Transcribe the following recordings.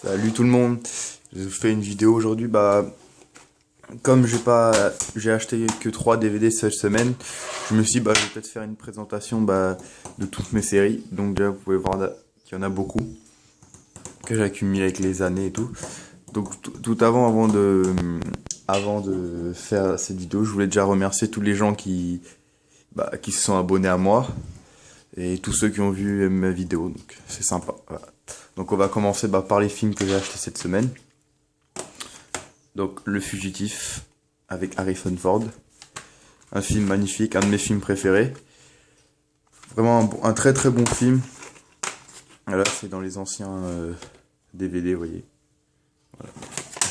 Salut tout le monde, je fais une vidéo aujourd'hui. Comme j'ai acheté que 3 DVD cette semaine, je me suis dit, je vais peut-être faire une présentation de toutes mes séries. Donc déjà, vous pouvez voir qu'il y en a beaucoup que j'ai accumulé avec les années et tout. Donc tout avant de faire cette vidéo, je voulais déjà remercier tous les gens qui se sont abonnés à moi et tous ceux qui ont vu ma vidéo. Donc c'est sympa. Voilà. Donc on va commencer par les films que j'ai achetés cette semaine. Donc Le Fugitif avec Harrison Ford. Un film magnifique, un de mes films préférés. Vraiment un très très bon film. Là c'est dans les anciens DVD, vous voyez.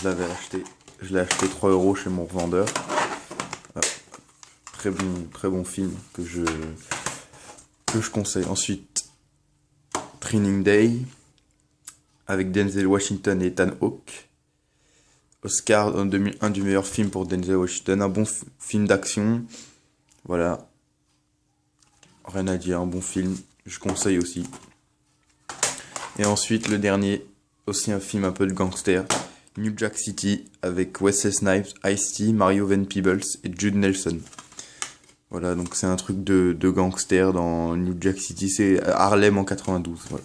Voilà. Je l'ai acheté 3 € chez mon revendeur. Voilà. Très bon film que je conseille. Ensuite, Training Day avec Denzel Washington et Ethan Hawke. Oscar en 2001 du meilleur film pour Denzel Washington. Un bon film d'action. Voilà. Rien à dire, un bon film. Je conseille aussi. Et ensuite, le dernier, aussi un film un peu de gangster. New Jack City avec Wesley Snipes, Ice-T, Mario Van Peebles et Jude Nelson. Voilà, donc c'est un truc de gangster dans New Jack City. C'est Harlem en 92. Voilà.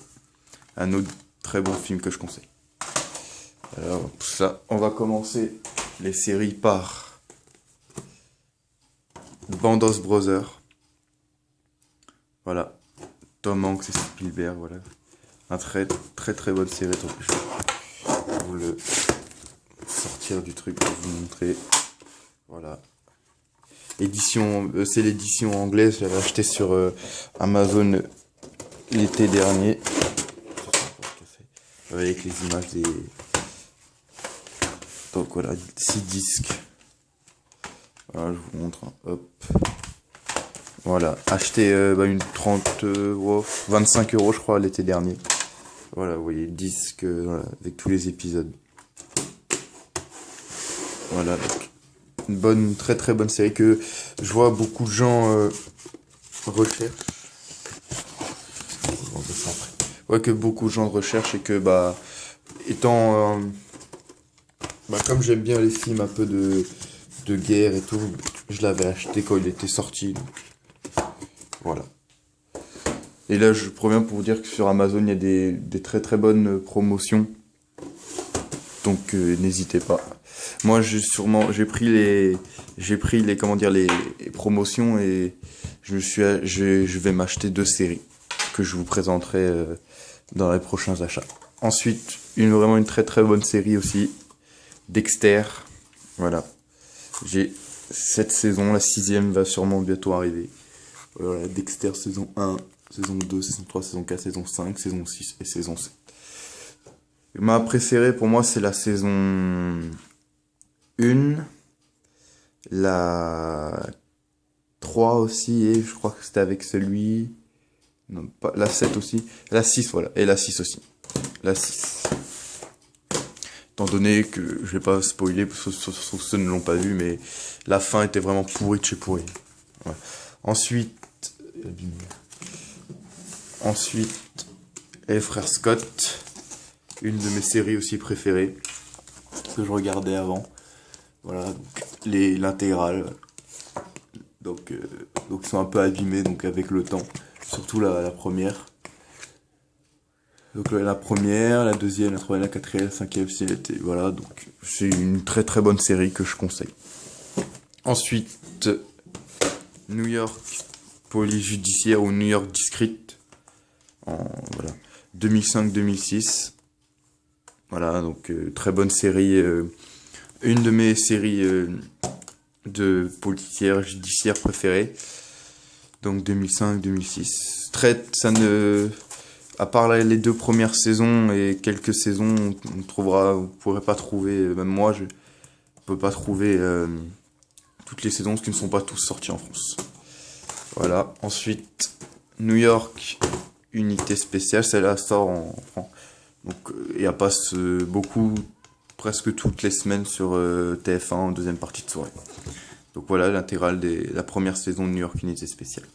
Un autre très bon film que je conseille. Alors, ça, on va commencer les séries par Band of Brothers. Voilà. Tom Hanks et Spielberg, voilà. Un très bonne série. Donc, je vais vous le sortir du truc pour vous montrer. Voilà. C'est l'édition anglaise, j'avais acheté sur Amazon l'été dernier. Avec les images des... Donc voilà, 6 disques. Voilà, je vous montre. Hop. Voilà, acheté une 25 € je crois l'été dernier. Voilà, vous voyez, disque voilà, avec tous les épisodes. Voilà, donc une très bonne série que je vois beaucoup de gens recherchent. Ouais, que beaucoup de gens recherchent et que étant comme j'aime bien les films un peu de guerre et tout, je l'avais acheté quand il était sorti. Donc, voilà. Et là, je préviens pour vous dire que sur Amazon, il y a des très bonnes promotions. Donc n'hésitez pas. Moi, j'ai pris les promotions et je vais m'acheter 2 séries que je vous présenterai dans les prochains achats. Ensuite, vraiment une très bonne série aussi, Dexter. Voilà. J'ai cette saison, la 6e va sûrement bientôt arriver. Voilà, Dexter saison 1, saison 2, saison 3, saison 4, saison 5, saison 6 et saison 7. Ma préférée pour moi c'est la saison 1, la 3 aussi, et je crois que c'était avec celui... Non, pas la 7 aussi, la 6 voilà, et la 6 aussi. La 6. Étant donné que je vais pas spoiler, parce que ceux ne l'ont pas vu, mais la fin était vraiment pourrie de chez pourri. Ouais. Ensuite, les frères Scott, une de mes séries aussi préférées, que je regardais avant. Voilà, l'intégrale. Donc ils sont un peu abîmés donc avec le temps. Surtout la première. Donc la première, la deuxième, la troisième, la quatrième, la cinquième, voilà, donc c'est une très bonne série que je conseille. Ensuite, New York Police Judiciaire ou New York District, voilà, 2005-2006. Voilà, donc très bonne série, une de mes séries de policières judiciaires préférées. Donc 2005-2006. À part les 2 premières saisons et quelques saisons, vous pourrez pas trouver, même moi je peux pas trouver toutes les saisons, parce qu'ils ne sont pas tous sortis en France. Voilà. Ensuite, New York Unité Spéciale, celle-là sort en France. Donc il y a passe presque toutes les semaines sur TF1 en deuxième partie de soirée. Donc voilà l'intégrale de la première saison de New York Unité Spéciale.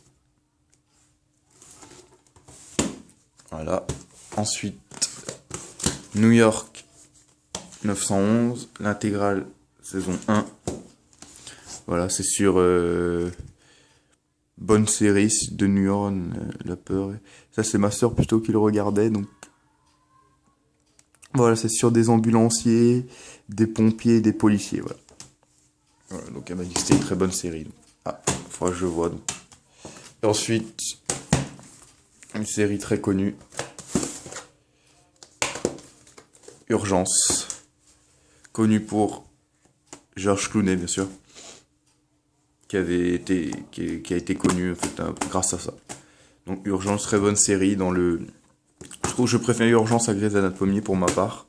Voilà. Ensuite, New York 911, l'intégrale saison 1. Voilà, c'est sur bonne série de New York, la peur. Ça, c'est ma sœur plutôt qui le regardait, donc voilà, c'est sur des ambulanciers, des pompiers, des policiers, voilà. Voilà, donc elle m'a dit que c'était une très bonne série. Donc. Ah, faudra que je vois. Donc. Et ensuite, une série très connue, Urgence, connue pour George Clooney, bien sûr, qui a été connu en fait, grâce à ça. Donc Urgence, très bonne série dans le. Je trouve que je préfère Urgence à Grey's Anatomy pour ma part.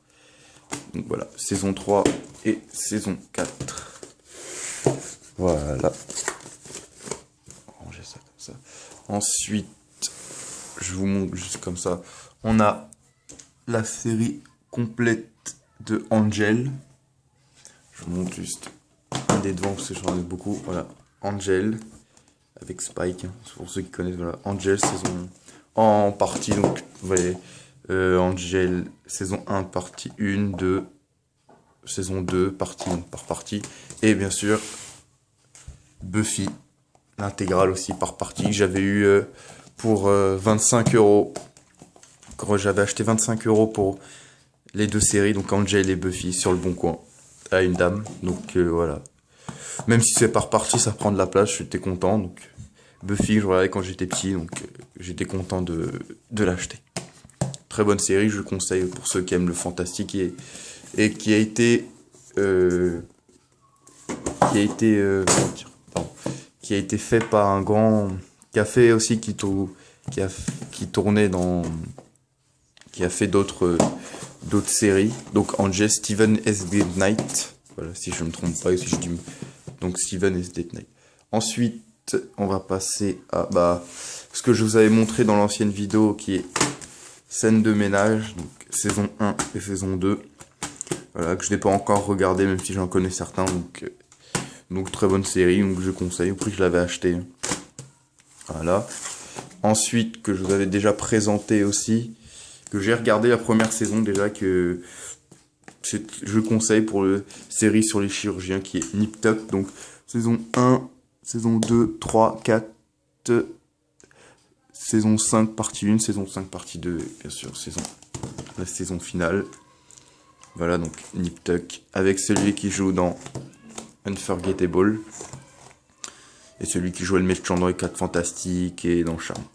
Donc voilà, saison 3 et saison 4. Voilà. Ranger ça comme ça. Ensuite, je vous montre juste comme ça. On a la série complète de Angel. Je vous montre juste un des devants parce que j'en ai beaucoup. Voilà, Angel avec Spike. Hein, pour ceux qui connaissent, voilà. Angel saison en partie. Donc, vous voyez, Angel saison 1 partie 1, 2, saison 2 partie 1 par partie. Et bien sûr, Buffy, l'intégrale aussi par partie que j'avais eu pour 25 €. Quand j'avais acheté 25 € pour les deux séries, donc Angel et Buffy, sur le bon coin, à une dame. Donc voilà. Même si c'est par partie, ça prend de la place, j'étais content. Donc Buffy, je regardais quand j'étais petit, donc j'étais content de l'acheter. Très bonne série, je conseille pour ceux qui aiment le fantastique et qui a été qui a été fait par un grand, qui a fait aussi qui tournait dans, qui a fait d'autres séries. Donc Angel, Steven S. Knight, voilà, si je me trompe pas, si je dis donc Steven S. Knight. Ensuite, on va passer à ce que je vous avais montré dans l'ancienne vidéo, qui est Scène de ménage, donc saison 1 et saison 2. Voilà, que je n'ai pas encore regardé, même si j'en connais certains, donc très bonne série, donc je conseille, au prix que je l'avais acheté. Voilà. Ensuite, que je vous avais déjà présenté aussi, que j'ai regardé la première saison déjà, que je conseille pour la série sur les chirurgiens, qui est Nip Tuck. Donc saison 1, saison 2, 3, 4, saison 5 partie 1, saison 5 partie 2, et bien sûr la saison finale. Voilà, donc Nip Tuck, avec celui qui joue dans Unforgettable, et celui qui jouait le méchant dans les 4 Fantastiques et dans Charmed.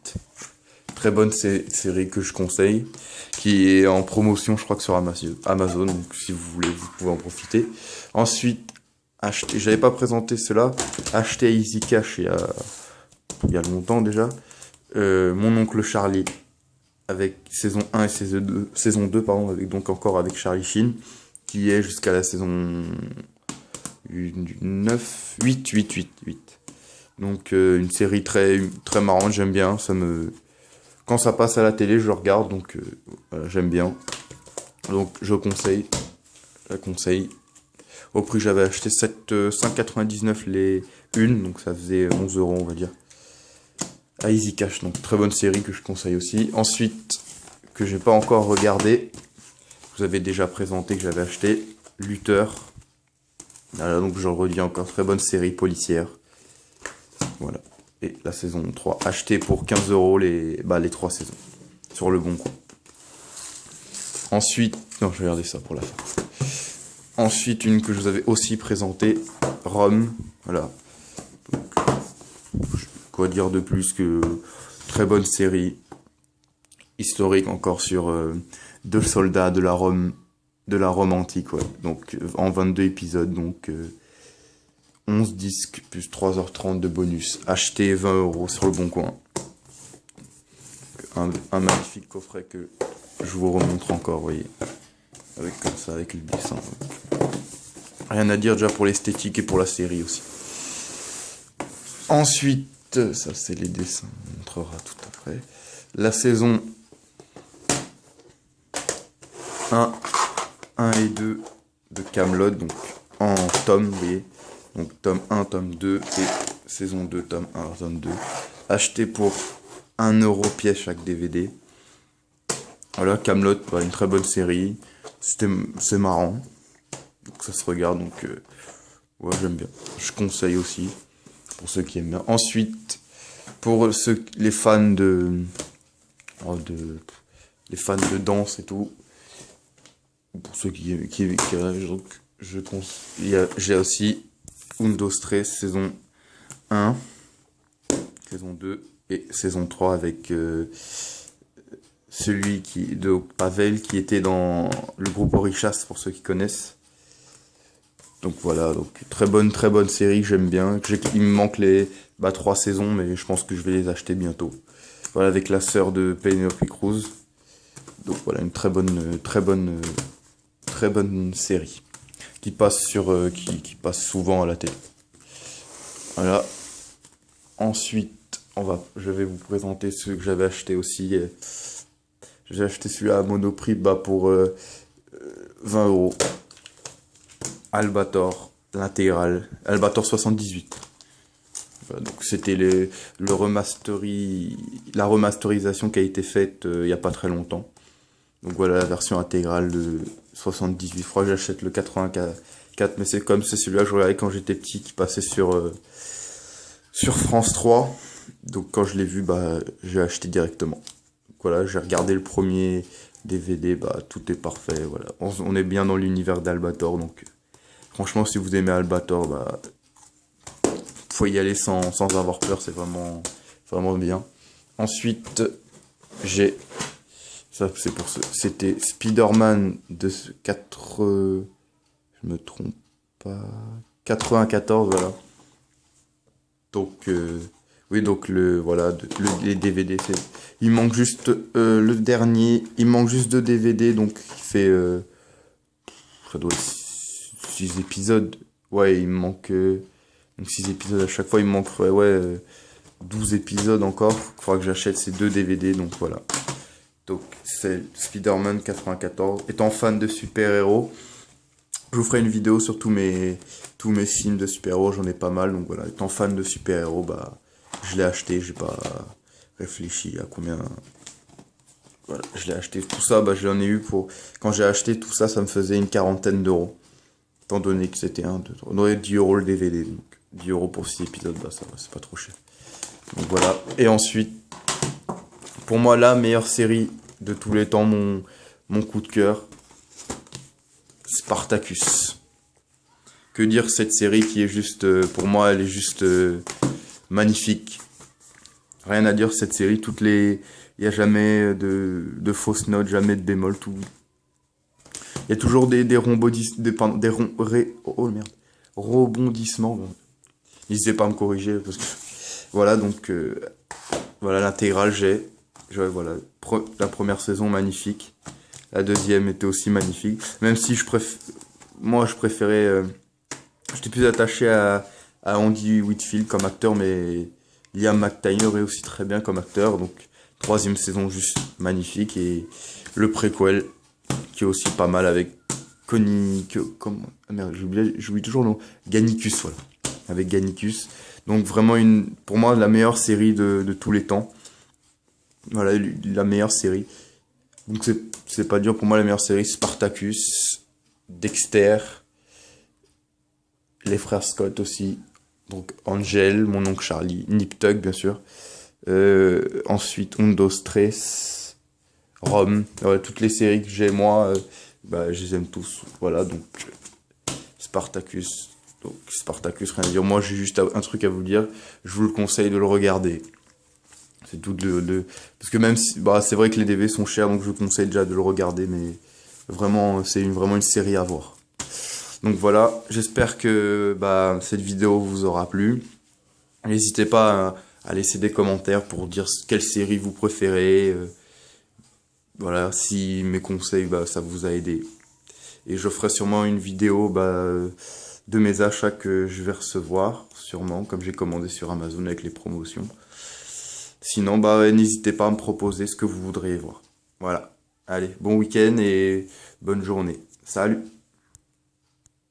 Très bonne série que je conseille, qui est en promotion, je crois que sur Amazon, donc si vous voulez, vous pouvez en profiter. Ensuite, j'avais pas présenté cela, acheté à Easy Cash il y a longtemps déjà, Mon oncle Charlie, avec saison 1 et saison 2 pardon, donc encore avec Charlie Sheen, qui est jusqu'à la saison 8. Donc une série très marrante, j'aime bien, quand ça passe à la télé, je le regarde, donc voilà, j'aime bien. Donc je la conseille. Au prix, j'avais acheté 5,99 les une, donc ça faisait 11 €, on va dire. À Easy Cash, donc très bonne série que je conseille aussi. Ensuite, que j'ai pas encore regardé, je vous avais déjà présenté que j'avais acheté, Luther. Voilà, donc je le redis encore, très bonne série policière. Voilà. Et la saison 3, acheté pour 15 € les 3 saisons, sur le bon coup. Ensuite, non, je vais regarder ça pour la fin. Ensuite, une que je vous avais aussi présentée, Rome. Voilà. Donc, quoi dire de plus que très bonne série historique encore sur deux soldats de la Rome antique, ouais. Donc en 22 épisodes, donc 11 disques plus 3h30 de bonus. Acheté 20 € sur le bon coin. Un magnifique coffret que je vous remontre encore, vous voyez. Avec comme ça, avec le dessin. Rien à dire déjà pour l'esthétique et pour la série aussi. Ensuite, ça c'est les dessins, on montrera tout après. La saison 1 et 2 de Camelot, donc en tome, vous voyez. Donc tome 1, tome 2 et saison 2, tome 1, tome 2. Acheté pour 1 € pièce chaque DVD. Voilà, Camelot, une très bonne série. C'est marrant. Donc ça se regarde, donc ouais, j'aime bien. Je conseille aussi, pour ceux qui aiment bien. Ensuite, pour les fans les fans de danse et tout, pour ceux qui rêvent, donc j'ai aussi Undo Stress saison 1, saison 2 et saison 3 avec celui de Pavel qui était dans le groupe Orishas pour ceux qui connaissent. Donc voilà, donc très bonne série, j'aime bien. Il me manque les 3 saisons, mais je pense que je vais les acheter bientôt. Voilà, avec la sœur de Penelope Cruz. Donc voilà, une très bonne série qui passe qui passe souvent à la télé. Voilà. Ensuite, je vais vous présenter ceux que j'avais acheté aussi. J'ai acheté celui-là à Monoprix pour 20 €. Albator, l'intégrale. Albator 78. Voilà, donc c'était la remasterisation qui a été faite il n'y a pas très longtemps. Donc voilà la version intégrale de 78. Je crois que j'achète le 84, mais c'est celui-là que je regardais quand j'étais petit, qui passait sur France 3. Donc quand je l'ai vu, j'ai acheté directement. Donc voilà, j'ai regardé le premier DVD, tout est parfait. Voilà, on est bien dans l'univers d'Albator, donc franchement, si vous aimez Albator, faut y aller sans avoir peur, c'est vraiment bien. Ensuite, c'était Spider-Man de je me trompe pas, 94, voilà. Donc, oui, donc les DVD, il manque juste le dernier, il manque juste 2 DVD, donc il fait, ça doit être 6 épisodes. Ouais, il me manque donc 6 épisodes à chaque fois, il me manquerait 12 épisodes encore. Il faudra que j'achète ces 2 DVD, donc voilà. Donc c'est Spider-Man 94. Étant fan de super-héros, je vous ferai une vidéo sur tous mes films de super-héros, j'en ai pas mal. Donc voilà, étant fan de super-héros, je l'ai acheté, j'ai pas réfléchi à combien. Voilà, je l'ai acheté. Tout ça, je l'en ai eu pour. Quand j'ai acheté tout ça, ça me faisait une 40aine d'euros. Étant donné que c'était 1, 2, 3. On aurait 10 € le DVD. Donc 10 € pour 6 épisodes, ça va, c'est pas trop cher. Donc voilà. Et ensuite, pour moi, la meilleure série de tous les temps, mon coup de cœur, Spartacus. Que dire cette série qui est juste, pour moi, elle est juste magnifique. Rien à dire cette série. Il n'y a jamais de fausses notes, jamais de bémol, tout. Il y a toujours des rebondissements. Bon. N'hésitez pas à me corriger parce que voilà, donc voilà l'intégrale voilà, la première saison magnifique, la deuxième était aussi magnifique, même si je préférais j'étais plus attaché à Andy Whitfield comme acteur, mais Liam McTiernan est aussi très bien comme acteur, donc troisième saison juste magnifique, et le préquel qui est aussi pas mal avec j'oublie toujours le nom, Gannicus, voilà, avec Gannicus. Donc vraiment pour moi la meilleure série de tous les temps. Voilà, la meilleure série. Donc c'est pas dur pour moi, la meilleure série, Spartacus, Dexter, les frères Scott aussi, donc Angel, mon oncle Charlie, Nip Tuck bien sûr. Ensuite Undo Stress, Rome, voilà, toutes les séries que j'ai moi, je les aime tous. Voilà, donc Spartacus. Donc Spartacus, rien à dire. Moi j'ai juste un truc à vous dire, je vous le conseille de le regarder. C'est tout parce que même si c'est vrai que les DV sont chers, donc je vous conseille déjà de le regarder, mais vraiment c'est vraiment une série à voir. Donc voilà, j'espère que cette vidéo vous aura plu. N'hésitez pas à laisser des commentaires pour dire quelle série vous préférez. Voilà, si mes conseils ça vous a aidé. Et je ferai sûrement une vidéo de mes achats que je vais recevoir, sûrement, comme j'ai commandé sur Amazon avec les promotions. Sinon, n'hésitez pas à me proposer ce que vous voudriez voir. Voilà. Allez, bon week-end et bonne journée. Salut!